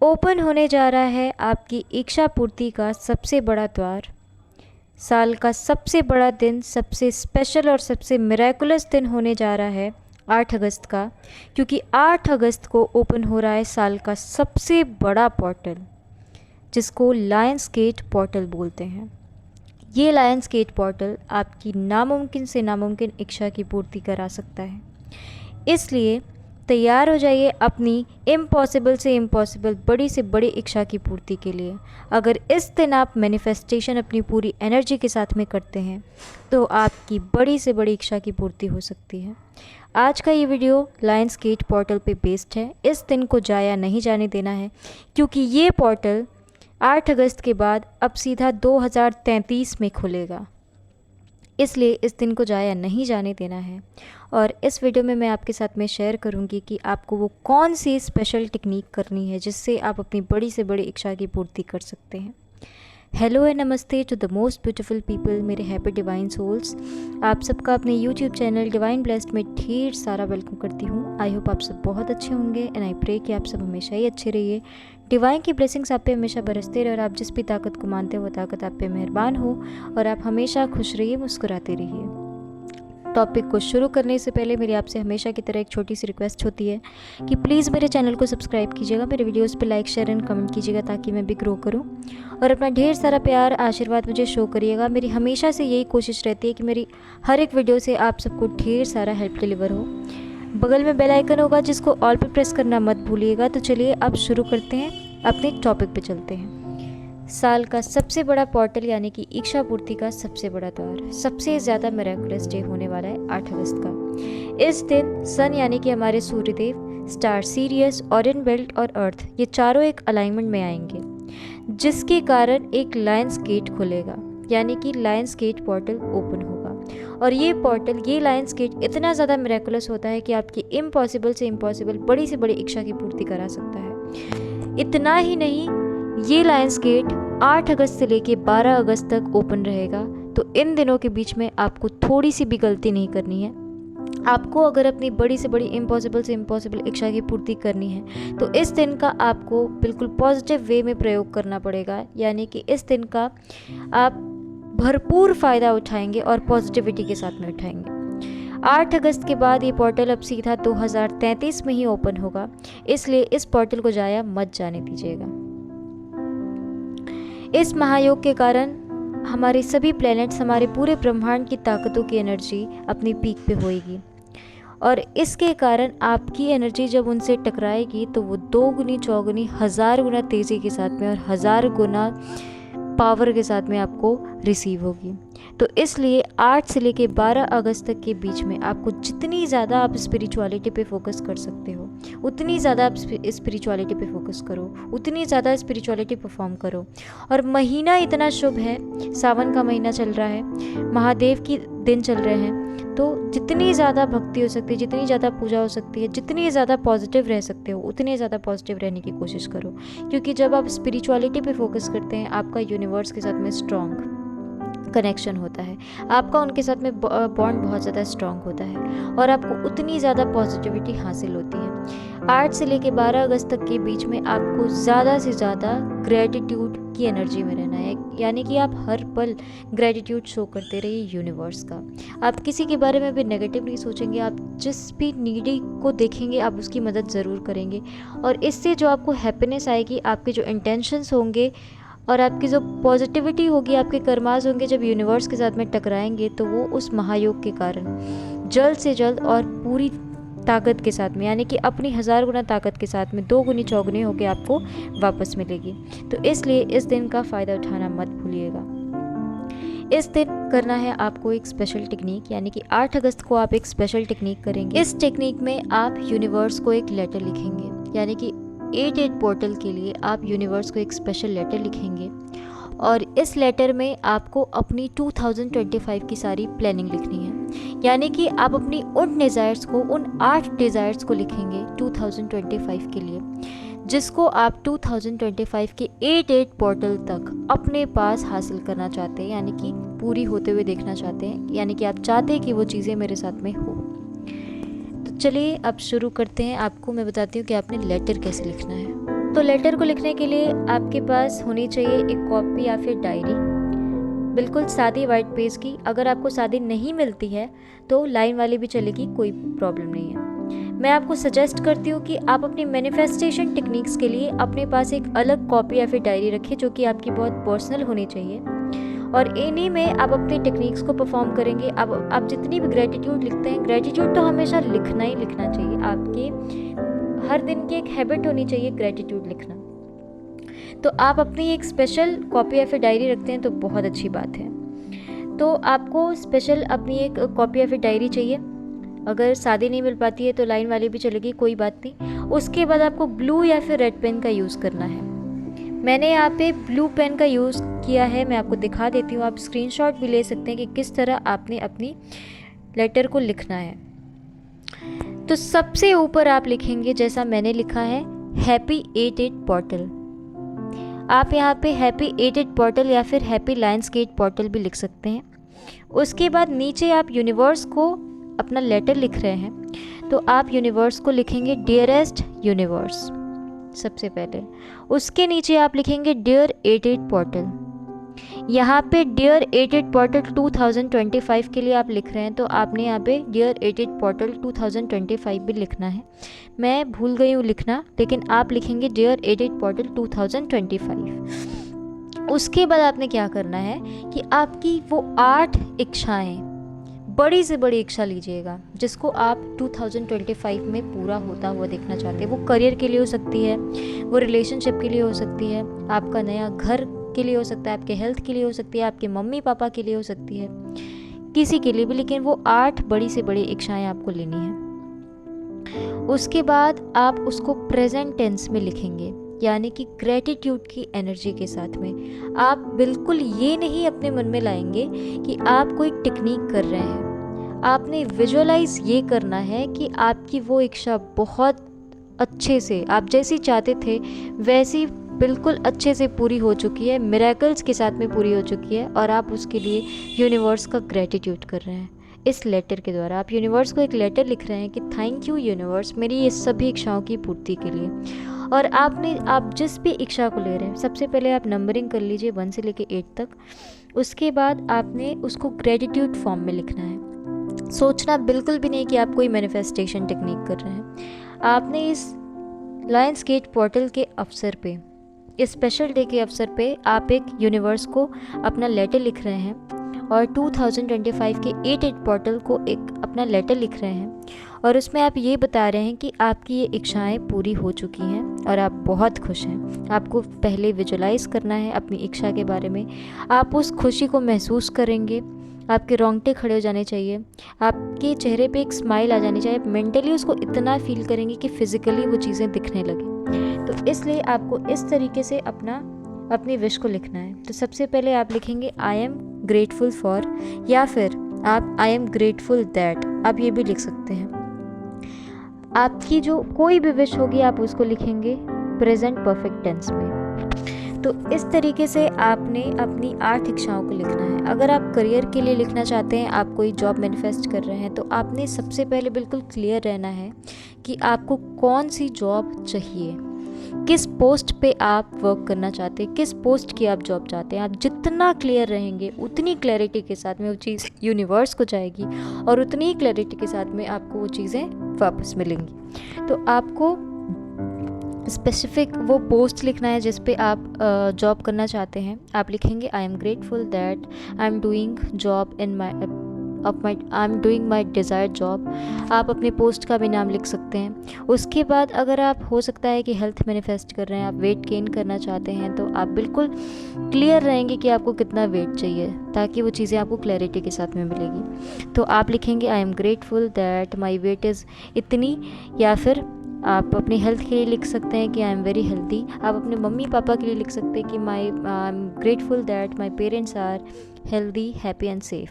Open होने जा रहा है आपकी इच्छा पूर्ति का सबसे बड़ा द्वार। साल का सबसे बड़ा दिन, सबसे स्पेशल और सबसे मिरेकुलस दिन होने जा रहा है 8 अगस्त का, क्योंकि 8 अगस्त को ओपन हो रहा है साल का सबसे बड़ा पोर्टल, जिसको लायंस गेट पोर्टल बोलते हैं। ये लायंस गेट पोर्टल आपकी नामुमकिन से नामुमकिन इच्छा की पूर्ति करा सकता है। इसलिए तैयार हो जाइए अपनी इम्पॉसिबल से इम्पॉसिबल, बड़ी से बड़ी इच्छा की पूर्ति के लिए। अगर इस दिन आप मैनिफेस्टेशन अपनी पूरी एनर्जी के साथ में करते हैं तो आपकी बड़ी से बड़ी इच्छा की पूर्ति हो सकती है। आज का ये वीडियो लायंस गेट पोर्टल पे बेस्ड है। इस दिन को जाया नहीं जाने देना है, क्योंकि ये पोर्टल 8 अगस्त के बाद अब सीधा 2033 में खुलेगा। इसलिए इस दिन को जाया नहीं जाने देना है। और इस वीडियो में मैं आपके साथ में शेयर करूंगी कि आपको वो कौन सी स्पेशल टेक्निक करनी है जिससे आप अपनी बड़ी से बड़ी इच्छा की पूर्ति कर सकते हैं। हेलो एंड नमस्ते to the most beautiful people, मेरे हैप्पी डिवाइन सोल्स। आप सबका अपने यूट्यूब चैनल डिवाइन ब्लेस्ड में ढेर सारा वेलकम करती हूँ। आई होप आप सब बहुत अच्छे होंगे एंड आई प्रे कि आप सब हमेशा ही अच्छे रहिए। डिवाइन की ब्लेसिंग्स आप पे हमेशा बरसते रहे और आप जिस भी ताकत को मानते हो वो ताकत आप पे मेहरबान हो और आप हमेशा खुश रहिए, मुस्कुराते रहिए। टॉपिक को शुरू करने से पहले मेरी आपसे हमेशा की तरह एक छोटी सी रिक्वेस्ट होती है कि प्लीज़ मेरे चैनल को सब्सक्राइब कीजिएगा, मेरे वीडियोस पे लाइक शेयर एंड कमेंट कीजिएगा ताकि मैं भी ग्रो करूं, और अपना ढेर सारा प्यार आशीर्वाद मुझे शो करिएगा। मेरी हमेशा से यही कोशिश रहती है कि मेरी हर एक वीडियो से आप सबको ढेर सारा हेल्प डिलीवर हो। बगल में बेल आइकन होगा जिसको ऑल पे प्रेस करना मत भूलिएगा। तो चलिए अब शुरू करते हैं, अपने टॉपिक पे चलते हैं। साल का सबसे बड़ा पोर्टल यानी कि इच्छा पूर्ति का सबसे बड़ा द्वार, सबसे ज़्यादा मिरेकुलस डे होने वाला है 8 अगस्त का। इस दिन सन यानी कि हमारे Suryadev, star serious, Orion belt और अर्थ, ये चारों एक अलाइनमेंट में आएंगे, जिसके कारण एक लायंस गेट खुलेगा, यानी कि लायंस गेट पोर्टल ओपन होगा। और ये पोर्टल, ये लायंस गेट इतना ज़्यादा मिरेकुलस होता है कि आपकी इम्पॉसिबल से इम्पॉसिबल, बड़ी से बड़ी इच्छा की पूर्ति करा सकता है। इतना ही नहीं, ये लायंस गेट 8 अगस्त से लेके 12 अगस्त तक ओपन रहेगा। तो इन दिनों के बीच में आपको थोड़ी सी भी गलती नहीं करनी है। आपको अगर अपनी बड़ी से बड़ी इम्पॉसिबल से इम्पॉसिबल इच्छा की पूर्ति करनी है तो इस दिन का आपको बिल्कुल पॉजिटिव वे में प्रयोग करना पड़ेगा, यानी कि इस दिन का आप भरपूर फ़ायदा उठाएंगे और पॉजिटिविटी के साथ में उठाएंगे। 8 अगस्त के बाद ये पोर्टल अब सीधा 2033 में ही ओपन होगा, इसलिए इस पोर्टल को जाया मत जाने दीजिएगा। इस महायोग के कारण हमारे सभी प्लैनेट्स, हमारे पूरे ब्रह्मांड की ताकतों की एनर्जी अपनी पीक पे होएगी, और इसके कारण आपकी एनर्जी जब उनसे टकराएगी तो वो 2 गुनी 4 गुनी 1000 गुना तेज़ी के साथ में और 1000 गुना पावर के साथ में आपको रिसीव होगी। तो इसलिए 8 से लेके 12 अगस्त तक के बीच में आपको जितनी ज़्यादा आप स्पिरिचुअलिटी पे फोकस कर सकते हो उतनी ज़्यादा आप स्पिरिचुअलिटी पे फोकस करो, उतनी ज़्यादा स्पिरिचुअलिटी परफॉर्म करो। और महीना इतना शुभ है, सावन का महीना चल रहा है, महादेव की दिन चल रहे हैं, तो जितनी ज़्यादा भक्ति हो सकती है, जितनी ज़्यादा पूजा हो सकती है, जितनी ज़्यादा पॉजिटिव रह सकते हो उतनी ज़्यादा पॉजिटिव रहने की कोशिश करो। क्योंकि जब आप स्पिरिचुअलिटी पे फोकस करते हैं आपका यूनिवर्स के साथ में स्ट्रॉन्ग कनेक्शन होता है, आपका उनके साथ में बॉन्ड बहुत ज़्यादा स्ट्रॉन्ग होता है और आपको उतनी ज़्यादा पॉजिटिविटी हासिल होती है। 8 से लेके 12 अगस्त तक के बीच में आपको ज़्यादा से ज़्यादा ग्रेटिट्यूड की एनर्जी में रहना है, यानी कि आप हर पल ग्रेटिट्यूड शो करते रहिए यूनिवर्स का। आप किसी के बारे में भी नेगेटिव नहीं सोचेंगे, आप जिस भी नीडी को देखेंगे आप उसकी मदद ज़रूर करेंगे, और इससे जो आपको हैप्पीनेस आएगी, आपके जो इंटेंशंस होंगे और आपकी जो पॉजिटिविटी होगी, आपके कर्मास होंगे, जब यूनिवर्स के साथ में टकराएंगे तो वो उस महायोग के कारण जल्द से जल्द और पूरी ताकत के साथ में, यानी कि अपनी 1000 गुना ताकत के साथ में 2 गुनी चौगुनी होकर आपको वापस मिलेगी। तो इसलिए इस दिन का फ़ायदा उठाना मत भूलिएगा। इस दिन करना है आपको एक स्पेशल टेक्निक, यानी कि 8 अगस्त को आप एक स्पेशल टेक्निक करेंगे। इस टेक्निक में आप यूनिवर्स को एक लेटर लिखेंगे, यानी कि 8 पोर्टल के लिए आप यूनिवर्स को एक स्पेशल लेटर लिखेंगे, और इस लेटर में आपको अपनी 2025 की सारी प्लानिंग लिखनी है, यानी कि आप अपनी उन डिज़ायर्स को, उन 8 डिज़ायर्स को लिखेंगे 2025 के लिए, जिसको आप 2025 के 8 पोर्टल तक अपने पास हासिल करना चाहते हैं, यानी कि पूरी होते हुए देखना चाहते हैं, यानी कि आप चाहते हैं कि वो चीज़ें मेरे साथ में हो। तो चलिए अब शुरू करते हैं। आपको मैं बताती हूँ कि आपने लेटर कैसे लिखना है। तो लेटर को लिखने के लिए आपके पास होनी चाहिए एक कॉपी या फिर डायरी, बिल्कुल सादी वाइट पेज की। अगर आपको सादी नहीं मिलती है तो लाइन वाली भी चलेगी, कोई प्रॉब्लम नहीं है। मैं आपको सजेस्ट करती हूँ कि आप अपनी मैनिफेस्टेशन टेक्निक्स के लिए अपने पास एक अलग कॉपी या फिर डायरी रखें, जो कि आपकी बहुत पर्सनल होनी चाहिए, और इन्हीं में आप अपनी टेक्निक्स को परफॉर्म करेंगे। आप जितनी भी ग्रेटिट्यूड लिखते हैं, ग्रेटिट्यूड तो हमेशा लिखना ही लिखना चाहिए, आपके हर दिन की एक हैबिट होनी चाहिए ग्रेटिट्यूड लिखना। तो आप अपनी एक स्पेशल कॉपी या फिर डायरी रखते हैं तो बहुत अच्छी बात है। तो आपको स्पेशल अपनी एक कॉपी या फिर डायरी चाहिए। अगर सादी नहीं मिल पाती है तो लाइन वाली भी चलेगी, कोई बात नहीं। उसके बाद आपको ब्लू या फिर रेड पेन का यूज़ करना है। मैंने यहाँ पे ब्लू पेन का यूज़ किया है, मैं आपको दिखा देती हूँ। आप स्क्रीनशॉट भी ले सकते हैं कि किस तरह आपने अपनी लेटर को लिखना है। तो सबसे ऊपर आप लिखेंगे जैसा मैंने लिखा है, हैप्पी 88 पोर्टल। आप यहाँ पे हैप्पी 88 पोर्टल या फिर हैप्पी लायंस गेट पोर्टल भी लिख सकते हैं। उसके बाद नीचे आप यूनिवर्स को अपना लेटर लिख रहे हैं तो आप यूनिवर्स को लिखेंगे डियरेस्ट यूनिवर्स सबसे पहले। उसके नीचे आप लिखेंगे डियर 88 पोर्टल। यहाँ पे डियर 88 पोर्टल 2025 के लिए आप लिख रहे हैं तो आपने यहाँ पे डियर 88 पोर्टल 2025 भी लिखना है। मैं भूल गई हूँ लिखना, लेकिन आप लिखेंगे डियर 88 पोर्टल 2025। उसके बाद आपने क्या करना है कि आपकी वो 8 इच्छाएं, बड़ी से बड़ी इच्छा लीजिएगा जिसको आप 2025 में पूरा होता हुआ देखना चाहते हैं। वो करियर के लिए हो सकती है, वो रिलेशनशिप के लिए हो सकती है, आपका नया घर के लिए हो सकता है, आपके हेल्थ के लिए हो सकती है, आपके मम्मी पापा के लिए हो सकती है, किसी के लिए भी। लेकिन वो 8 बड़ी से बड़ी इच्छाएं आपको लेनी है। उसके बाद आप उसको प्रेजेंट टेंस में लिखेंगे, यानी कि ग्रेटिट्यूड की एनर्जी के साथ में। आप बिल्कुल ये नहीं अपने मन में लाएंगे कि आप कोई टेक्निक कर रहे हैं। आपने विजुअलाइज ये करना है कि आपकी वो इच्छा बहुत अच्छे से, आप जैसी चाहते थे वैसी बिल्कुल अच्छे से पूरी हो चुकी है, मिरेकल्स के साथ में पूरी हो चुकी है, और आप उसके लिए यूनिवर्स का ग्रेटिट्यूड कर रहे हैं। इस लेटर के द्वारा आप यूनिवर्स को एक लेटर लिख रहे हैं कि थैंक यू यूनिवर्स मेरी ये सभी इच्छाओं की पूर्ति के लिए। और आप जिस भी इच्छा को ले रहे हैं, सबसे पहले आप नंबरिंग कर लीजिए 1 से लेकर 8 तक। उसके बाद आपने उसको ग्रेटिट्यूड फॉर्म में लिखना है। सोचना बिल्कुल भी नहीं कि आप कोई मैनिफेस्टेशन टेक्निक कर रहे हैं। आपने इस लायंस गेट पोर्टल के अवसर पे, इस स्पेशल डे के अवसर पे आप एक यूनिवर्स को अपना लेटर लिख रहे हैं और 2025 के 88 पोर्टल को एक अपना लेटर लिख रहे हैं, और उसमें आप ये बता रहे हैं कि आपकी ये इच्छाएं पूरी हो चुकी हैं और आप बहुत खुश हैं। आपको पहले विजुलाइज करना है अपनी इच्छा के बारे में। आप उस खुशी को महसूस करेंगे, आपके रोंगटे खड़े हो जाने चाहिए, आपके चेहरे पे एक स्माइल आ जानी चाहिए। मेंटली उसको इतना फील करेंगे कि फिजिकली वो चीज़ें दिखने लगे। तो इसलिए आपको इस तरीके से अपनी विश को लिखना है। तो सबसे पहले आप लिखेंगे आई एम ग्रेटफुल फॉर, या फिर आप आई एम ग्रेटफुल दैट, आप ये भी लिख सकते हैं। आपकी जो कोई भी विश होगी आप उसको लिखेंगे प्रेजेंट परफेक्ट टेंस में। तो इस तरीके से आपने अपनी 8 इच्छाओं को लिखना है। अगर आप करियर के लिए लिखना चाहते हैं, आप कोई जॉब मैनिफेस्ट कर रहे हैं, तो आपने सबसे पहले बिल्कुल क्लियर रहना है कि आपको कौन सी जॉब चाहिए, किस पोस्ट पे आप वर्क करना चाहते हैं, किस पोस्ट की आप जॉब चाहते हैं। आप जितना क्लियर रहेंगे उतनी क्लैरिटी के साथ में वो चीज़ यूनिवर्स को जाएगी और उतनी ही क्लैरिटी के साथ में आपको वो चीज़ें वापस मिलेंगी। तो आपको स्पेसिफिक वो पोस्ट लिखना है जिस पे आप जॉब करना चाहते हैं। आप लिखेंगे आई am grateful that I am doing job in I am doing my desired job. आप अपने पोस्ट का भी नाम लिख सकते हैं। उसके बाद अगर आप, हो सकता है कि हेल्थ मैनिफेस्ट कर रहे हैं, आप वेट गेन करना चाहते हैं, तो आप बिल्कुल क्लियर रहेंगे कि आपको कितना वेट चाहिए, ताकि वो चीज़ें आपको क्लैरिटी के साथ में मिलेगी। तो आप लिखेंगे आई am grateful that my weight is इतनी, या फिर आप अपनी हेल्थ के लिए लिख सकते हैं कि आई एम वेरी हेल्दी। आप अपने मम्मी पापा के लिए लिख सकते हैं कि I am grateful that my parents are healthy, happy and safe.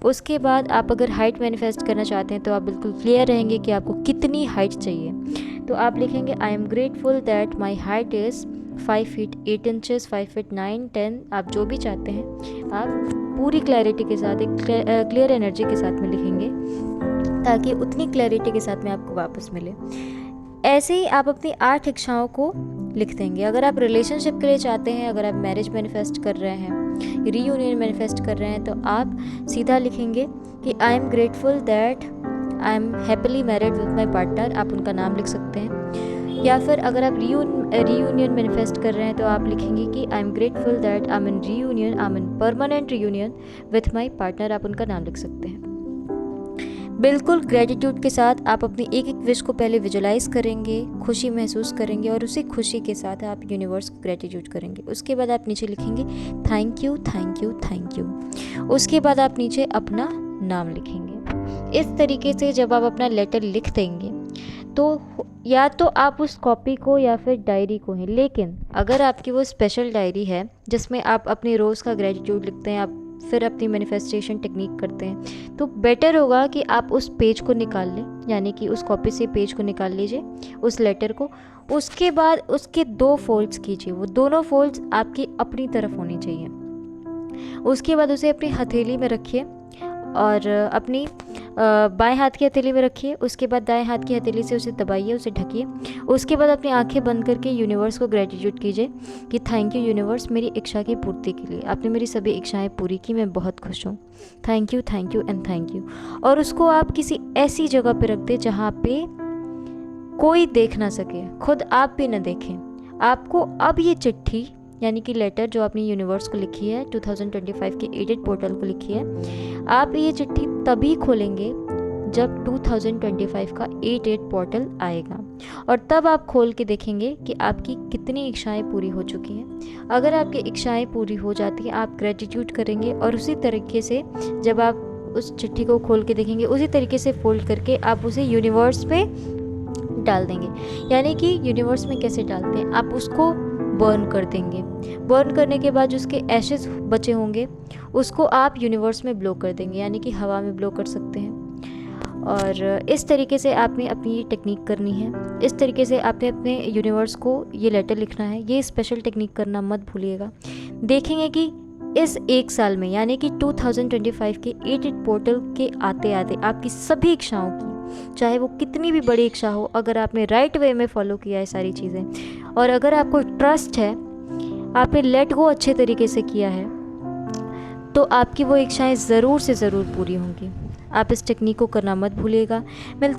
उसके बाद आप अगर हाइट मैनिफेस्ट करना चाहते हैं तो आप बिल्कुल क्लियर रहेंगे कि आपको कितनी हाइट चाहिए। तो आप लिखेंगे आई am grateful that my height is 5 feet 8 inches, 5 feet 9, 10, आप जो भी चाहते हैं आप पूरी क्लैरिटी के साथ, एक क्लियर एनर्जी के साथ में लिखेंगे, ताकि उतनी क्लैरिटी के साथ में आपको वापस मिले। ऐसे ही आप अपनी 8 इच्छाओं को लिख देंगे। अगर आप रिलेशनशिप के लिए चाहते हैं, अगर आप मैरिज मैनिफेस्ट कर रहे हैं, रीयूनियन मैनिफेस्ट कर रहे हैं, तो आप सीधा लिखेंगे कि I am grateful that I am happily married with my partner. आप उनका नाम लिख सकते हैं। या फिर अगर आप रीयूनियन मैनिफेस्ट कर रहे हैं तो आप लिखेंगे कि I am grateful that I am in reunion, I am in permanent reunion with my partner. आप उनका नाम लिख सकते हैं। बिल्कुल ग्रेटिट्यूड के साथ आप अपनी एक एक विश को पहले विजुलाइज करेंगे, खुशी महसूस करेंगे और उसी खुशी के साथ आप यूनिवर्स को ग्रेटिट्यूड करेंगे। उसके बाद आप नीचे लिखेंगे thank you thank you thank you. उसके बाद आप नीचे अपना नाम लिखेंगे। इस तरीके से जब आप अपना लेटर लिख देंगे तो या तो आप उस कॉपी को या फिर डायरी को ही, लेकिन अगर आपकी वो स्पेशल डायरी है जिसमें आप अपने रोज़ का ग्रेटिट्यूड लिखते हैं, आप फिर अपनी मैनिफेस्टेशन टेक्निक करते हैं, तो बेटर होगा कि आप उस पेज को निकाल लें, यानी कि उस कॉपी से पेज को निकाल लीजिए, उस लेटर को। उसके बाद उसके 2 फोल्ड्स कीजिए, वो दोनों फोल्ड्स आपकी अपनी तरफ होनी चाहिए। उसके बाद उसे अपनी हथेली में रखिए और अपनी बाएं हाथ की हथेली में रखिए। उसके बाद दाएं हाथ की हथेली से उसे दबाइए, उसे ढकिए। उसके बाद अपनी आंखें बंद करके यूनिवर्स को ग्रेटिट्यूड कीजिए कि थैंक यू यूनिवर्स, मेरी इच्छा की पूर्ति के लिए। आपने मेरी सभी इच्छाएं पूरी की, मैं बहुत खुश हूँ। Thank you and thank you. और उसको आप किसी ऐसी जगह पे रख दें जहाँ पे कोई देख ना सके, खुद आप भी ना देखें। आपको अब ये चिट्ठी यानी कि लेटर जो आपने यूनिवर्स को लिखी है, 2025 के एडिट पोर्टल को लिखी है, आप ये चिट्ठी तभी खोलेंगे जब 2025 का 88 पोर्टल आएगा, और तब आप खोल के देखेंगे कि आपकी कितनी इच्छाएं पूरी हो चुकी हैं। अगर आपकी इच्छाएं पूरी हो जाती हैं, आप ग्रेटिट्यूड करेंगे और उसी तरीके से जब आप उस चिट्ठी को खोल के देखेंगे, उसी तरीके से फोल्ड करके आप उसे यूनिवर्स पे डाल देंगे। यानी कि यूनिवर्स में कैसे डालते हैं, आप उसको बर्न कर देंगे। बर्न करने के बाद जो उसके एशेस बचे होंगे उसको आप यूनिवर्स में ब्लो कर देंगे, यानी कि हवा में ब्लो कर सकते हैं। और इस तरीके से आपने अपनी ये टेक्निक करनी है। इस तरीके से आपने अपने यूनिवर्स को ये लेटर लिखना है। ये स्पेशल टेक्निक करना मत भूलिएगा। देखेंगे कि इस 1 साल में, यानी कि 2025 के 88 पोर्टल के आते आते आपकी सभी इच्छाओं की, चाहे वो कितनी भी बड़ी इच्छा हो, अगर आपने राइट वे में फॉलो किया है सारी चीज़ें, और अगर आपको ट्रस्ट है, आपने लेट गो अच्छे तरीके से किया है, तो आपकी वो इच्छाएं ज़रूर से ज़रूर पूरी होंगी। आप इस टेक्निक को करना मत भूलिएगा। मिलते